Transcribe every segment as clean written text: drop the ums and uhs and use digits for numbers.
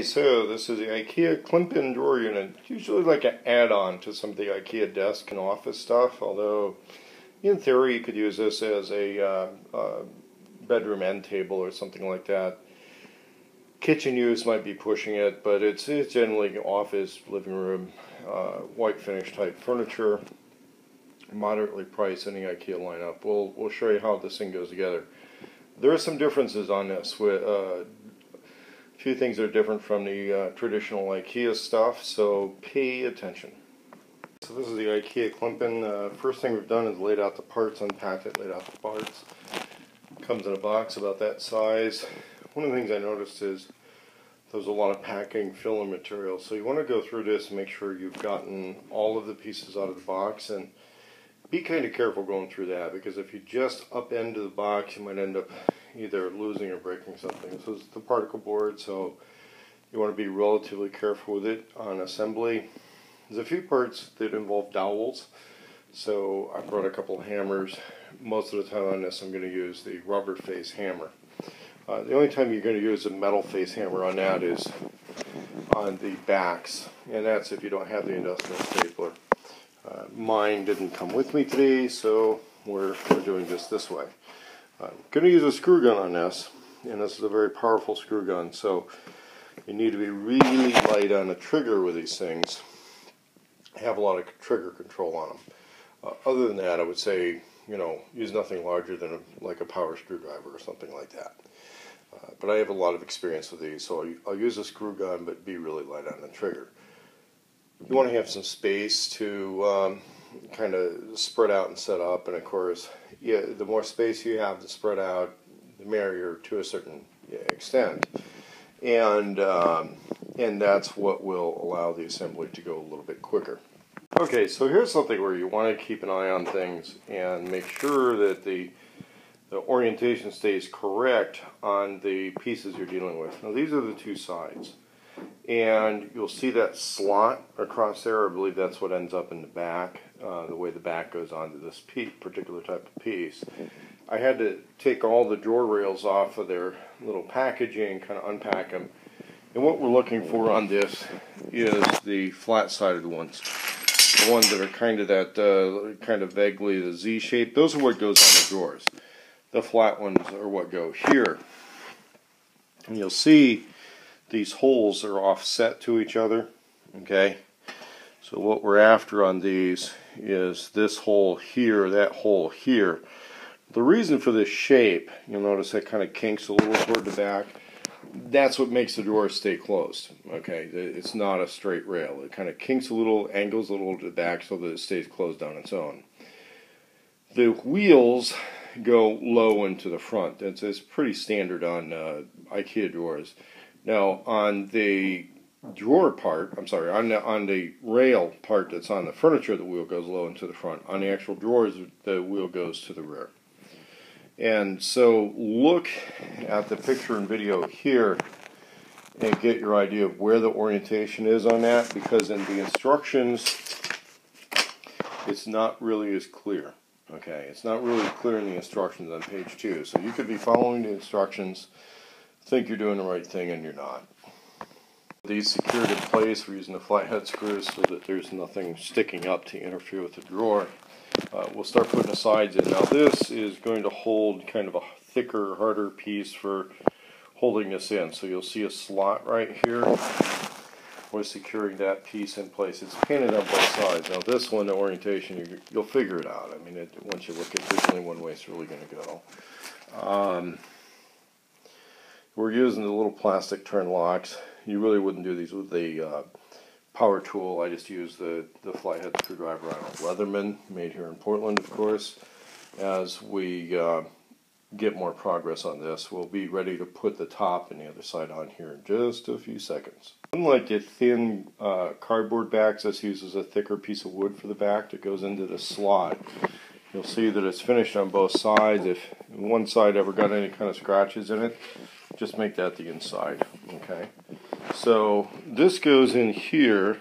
So this is the Ikea Klimpen drawer unit. It's usually like an add-on to some of the Ikea desk and office stuff, although in theory you could use this as a bedroom end table or something like that. Kitchen use might be pushing it, but it's generally office, living room, white finish type furniture, moderately priced in the Ikea lineup. We'll show you how this thing goes together. There are some differences on this. With a few things that are different from the traditional Ikea stuff, so pay attention. So this is the Ikea Klimpen. First thing we've done is laid out the parts, unpacked it, laid out the parts. Comes in a box about that size. One of the things I noticed is there's a lot of packing filler material, so you want to go through this and make sure you've gotten all of the pieces out of the box, and be kind of careful going through that, because if you just upend the box you might end up either losing or breaking something. This is the particle board, so you want to be relatively careful with it on assembly. There's a few parts that involve dowels, so I brought a couple of hammers. Most of the time on this I'm going to use the rubber face hammer. The only time you're going to use a metal face hammer on that is on the backs, and that's if you don't have the industrial stapler. Mine didn't come with me today, so we're doing this way. I'm going to use a screw gun on this, and this is a very powerful screw gun, so you need to be really light on the trigger with these things. Have a lot of trigger control on them. Other than that, I would say, use nothing larger than like a power screwdriver or something like that. But I have a lot of experience with these, so I'll use a screw gun, but be really light on the trigger. You want to have some space to kind of spread out and set up, and of course, the more space you have to spread out, the merrier to a certain extent, and that's what will allow the assembly to go a little bit quicker. Okay, so here's something where you want to keep an eye on things and make sure that the orientation stays correct on the pieces you're dealing with. Now these are the two sides, and you'll see that slot across there. I believe that's what ends up in the back, the way the back goes onto this particular type of piece. I had to take all the drawer rails off of their little packaging, kind of unpack them, and what we're looking for on this is the flat sided ones. The ones that are kind of that, kind of vaguely the Z shape. Those are what goes on the drawers. The flat ones are what go here. And you'll see these holes are offset to each other. Okay? So what we're after on these is this hole here, that hole here. The reason for this shape, you'll notice that kind of kinks a little toward the back. That's what makes the drawer stay closed. Okay? It's not a straight rail. It kind of kinks a little, angles a little to the back so that it stays closed on its own. The wheels go low into the front. It's pretty standard on Ikea drawers. Now on the drawer part, on the rail part that's on the furniture, the wheel goes low into the front. On the actual drawers, the wheel goes to the rear. And so look at the picture and video here and get your idea of where the orientation is on that, because in the instructions it's not really as clear. Okay, it's not really clear in the instructions on page 2. So you could be following the instructions, think you're doing the right thing, and you're not. These secured in place, we're using the flathead screws so that there's nothing sticking up to interfere with the drawer. We'll start putting the sides in. Now this is going to hold kind of a thicker, harder piece for holding this in. So you'll see a slot right here. We're securing that piece in place. It's painted on both sides. Now this one, the orientation, you'll figure it out. I mean, once you look at it, there's only one way it's really going to go. We're using the little plastic turn locks. You really wouldn't do these with a power tool. I just use the flathead screwdriver on a Leatherman, made here in Portland, of course. As we get more progress on this, we'll be ready to put the top and the other side on here in just a few seconds. Unlike the thin cardboard backs, this uses a thicker piece of wood for the back that goes into the slot. You'll see that it's finished on both sides. If one side ever got any kind of scratches in it, just make that the inside. Okay, so this goes in here.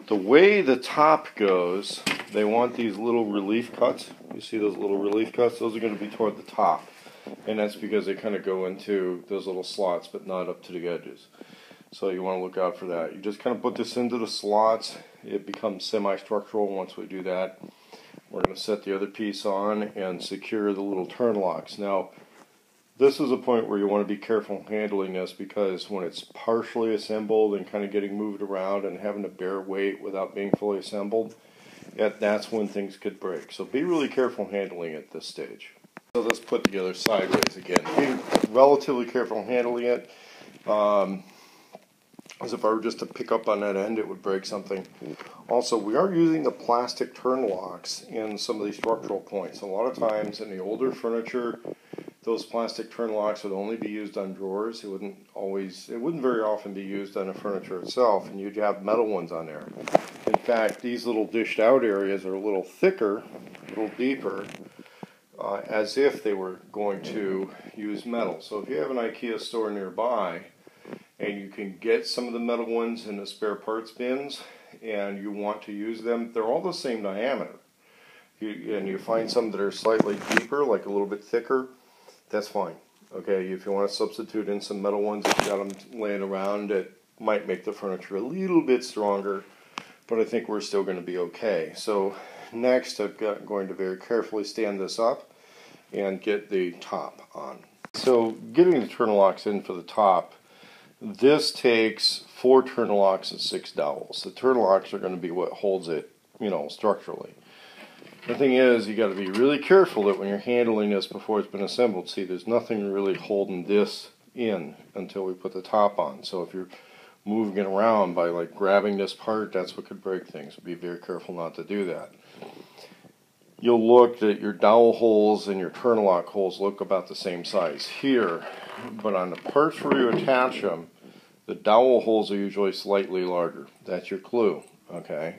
The way the top goes, they want these little relief cuts. You see those little relief cuts? Those are going to be toward the top. and that's because they kind of go into those little slots but not up to the edges. So you want to look out for that. You just kind of put this into the slots. It becomes semi-structural once we do that. We're going to set the other piece on and secure the little turn locks. Now, this is a point where you want to be careful handling this, because when it's partially assembled and kind of getting moved around and having to bear weight without being fully assembled, that's when things could break. So be really careful handling it at this stage. So let's put together sideways again. Being relatively careful handling it. As if I were just to pick up on that end, it would break something. Also, we are using the plastic turn locks in some of these structural points. A lot of times in the older furniture, those plastic turn locks would only be used on drawers. It wouldn't very often be used on the furniture itself, and you'd have metal ones on there. In fact, these little dished out areas are a little thicker, a little deeper, as if they were going to use metal. So if you have an Ikea store nearby, and you can get some of the metal ones in the spare parts bins, and you want to use them, they're all the same diameter. And you find some that are slightly deeper, like a little bit thicker, that's fine. Okay, if you want to substitute in some metal ones, if you got them laying around, it might make the furniture a little bit stronger, but I think we're still going to be okay. So next, I'm going to very carefully stand this up and get the top on. So getting the turn locks in for the top, this takes 4 turn locks and 6 dowels. The turn locks are going to be what holds it, structurally. The thing is, you got to be really careful that when you're handling this before it's been assembled, see, there's nothing really holding this in until we put the top on. So if you're moving it around by like grabbing this part, that's what could break things. Be very careful not to do that. You'll look that your dowel holes and your turn lock holes look about the same size here, but on the parts where you attach them, the dowel holes are usually slightly larger. That's your clue, okay?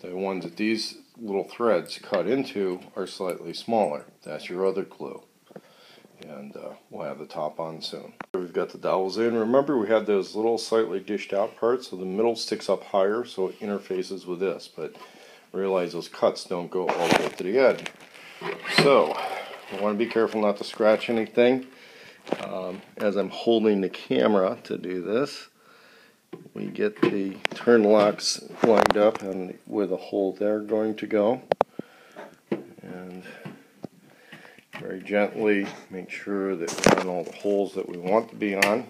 The ones that these little threads cut into are slightly smaller. That's your other clue. And we'll have the top on soon. We've got the dowels in. Remember, we had those little slightly dished out parts, so the middle sticks up higher, so it interfaces with this, but realize those cuts don't go all the way to the edge. So, I want to be careful not to scratch anything. As I'm holding the camera to do this, we get the turn locks lined up and where the hole they're going to go. And very gently make sure that we're on all the holes that we want to be on.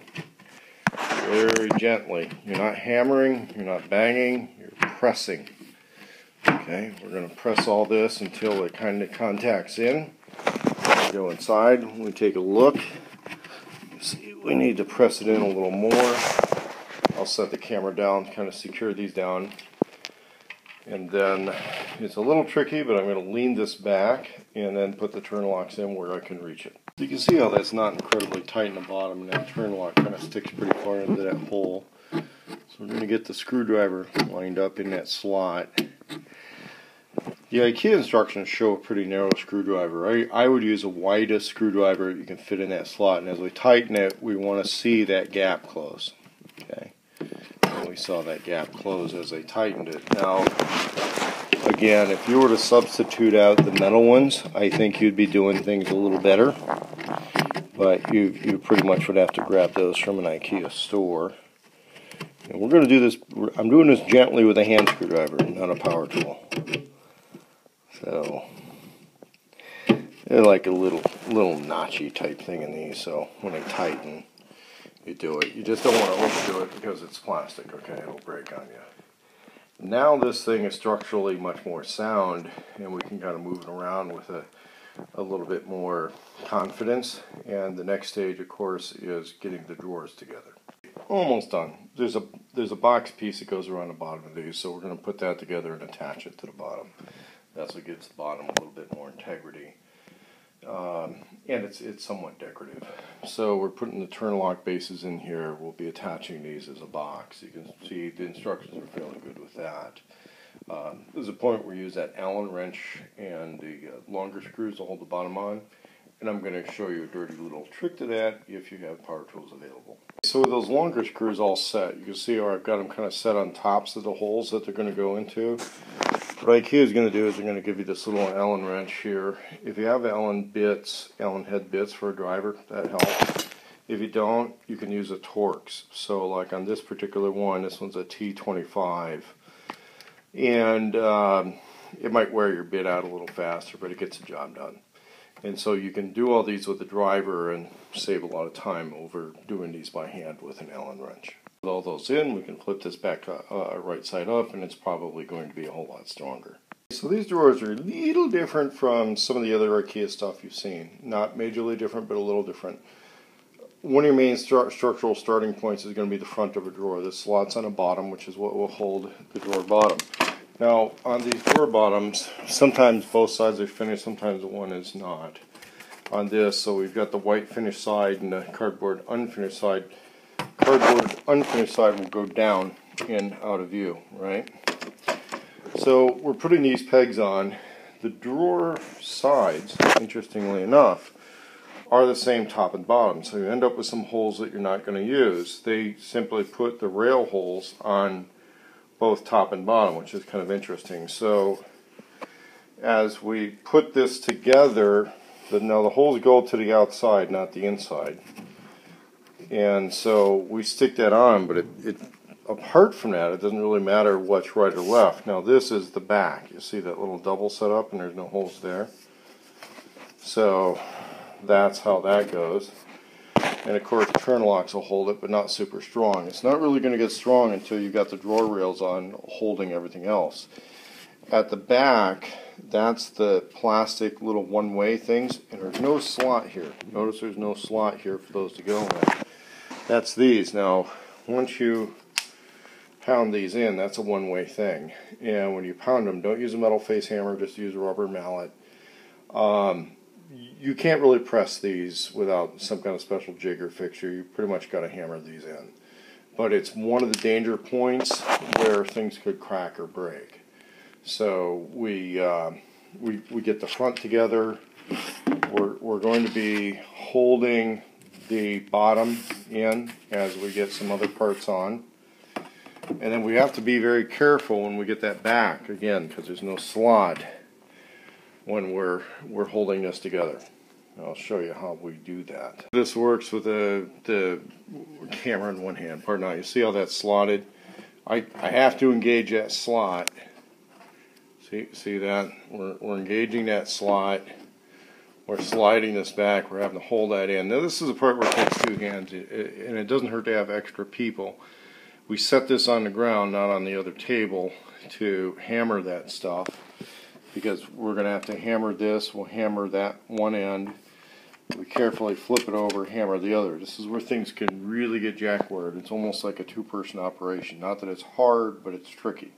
Very gently. You're not hammering, you're not banging, you're pressing. Okay, we're going to press all this until it kind of contacts in. We go inside, we take a look. See, we need to press it in a little more. I'll set the camera down, kind of secure these down. And then it's a little tricky, but I'm going to lean this back and then put the turn locks in where I can reach it. You can see how that's not incredibly tight in the bottom, and that turn lock kind of sticks pretty far into that hole. So we're going to get the screwdriver lined up in that slot. The IKEA instructions show a pretty narrow screwdriver. I would use the widest screwdriver you can fit in that slot, and as we tighten it, we want to see that gap close. Okay, and we saw that gap close as they tightened it. Now, again, if you were to substitute out the metal ones, I think you'd be doing things a little better, but you pretty much would have to grab those from an IKEA store. And we're going to do this, I'm doing this gently with a hand screwdriver, not a power tool. So, they're like a little notchy type thing in these, so when they tighten, you do it. You just don't want to overdo it because it's plastic, okay? It'll break on you. Now this thing is structurally much more sound, and we can kind of move it around with a little bit more confidence. And the next stage, of course, is getting the drawers together. Almost done. There's a box piece that goes around the bottom of these, so we're going to put that together and attach it to the bottom. That's what gives the bottom a little bit more integrity. And it's somewhat decorative. So we're putting the turn lock bases in here. We'll be attaching these as a box. You can see the instructions are fairly good with that. There's a point where you use that Allen wrench and the longer screws to hold the bottom on. And I'm going to show you a dirty little trick to that if you have power tools available. so with those longer screws all set, you can see how I've got them kind of set on tops of the holes that they're going to go into. What Ikea is going to do is they're going to give you this little Allen wrench here. If you have Allen head bits for a driver, that helps. If you don't, you can use a Torx. So like on this particular one, this one's a T25. And it might wear your bit out a little faster, but it gets the job done. And so you can do all these with the driver and save a lot of time over doing these by hand with an Allen wrench. With all those in, we can flip this back right side up, and it's probably going to be a whole lot stronger. So these drawers are a little different from some of the other Ikea stuff you've seen. Not majorly different, but a little different. One of your main structural starting points is going to be the front of a drawer. This slots on the bottom, which is what will hold the drawer bottom. Now, on these drawer bottoms, sometimes both sides are finished, sometimes one is not. On this, so we've got the white finished side and the cardboard unfinished side. Cardboard unfinished side will go down and out of view, right? So we're putting these pegs on. The drawer sides, interestingly enough, are the same top and bottom. So you end up with some holes that you're not going to use. They simply put the rail holes on both top and bottom, which is kind of interesting. So as we put this together, now the holes go to the outside, not the inside. And so we stick that on, but apart from that, it doesn't really matter what's right or left. Now this is the back. You see that little double set up and there's no holes there. So that's how that goes. And of course turn locks will hold it, but not super strong. It's not really going to get strong until you've got the drawer rails on holding everything else. At the back, that's the plastic little one-way things, and there's no slot here. Notice there's no slot here for those to go in. That's these. Now, once you pound these in, that's a one-way thing. And when you pound them, don't use a metal face hammer, just use a rubber mallet. You can't really press these without some kind of special jig or fixture. You pretty much got to hammer these in. But it's one of the danger points where things could crack or break. So we get the front together. We're going to be holding the bottom in as we get some other parts on. And then we have to be very careful when we get that back, again, because there's no slot when we're holding this together. I'll show you how we do that. This works with the camera in one hand. Pardon now, you see how that's slotted? I have to engage that slot. See that? We're engaging that slot. We're sliding this back. We're having to hold that in. Now this is the part where it takes two hands, and it doesn't hurt to have extra people. We set this on the ground, not on the other table, to hammer that stuff. Because we're going to have to hammer this, we'll hammer that one end, we carefully flip it over, hammer the other. This is where things can really get jackwared. It's almost like a two-person operation. Not that it's hard, but it's tricky.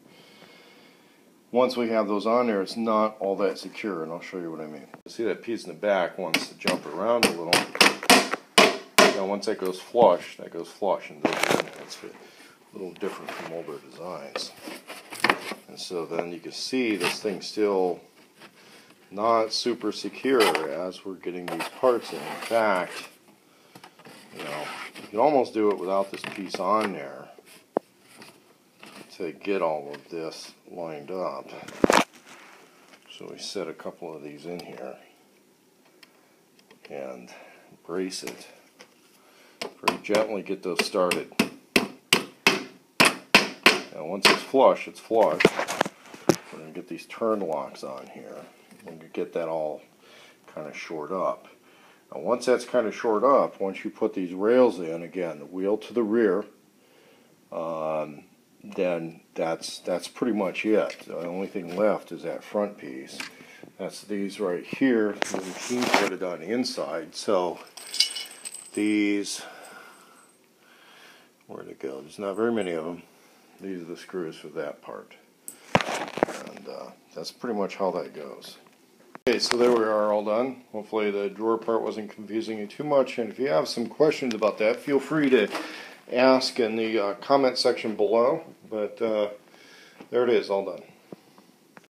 Once we have those on there, it's not all that secure, and I'll show you what I mean. See that piece in the back wants to jump around a little. Now once that goes flush, and that's a little different from older designs. And so then you can see this thing's still not super secure as we're getting these parts in. In fact, you can almost do it without this piece on there to get all of this lined up. So we set a couple of these in here and brace it. Very gently get those started. Now once it's flush, it's flush. We're going to get these turn locks on here. We're going to get that all kind of shored up. Now once that's kind of shored up, once you put these rails in, again, the wheel to the rear, then that's pretty much it. The only thing left is that front piece. That's these right here. The machine put it on the inside. So these, where'd it go? There's not very many of them. These are the screws for that part. And that's pretty much how that goes. Okay, so there we are, all done. Hopefully the drawer part wasn't confusing you too much. And if you have some questions about that, feel free to ask in the comment section below. But there it is, all done.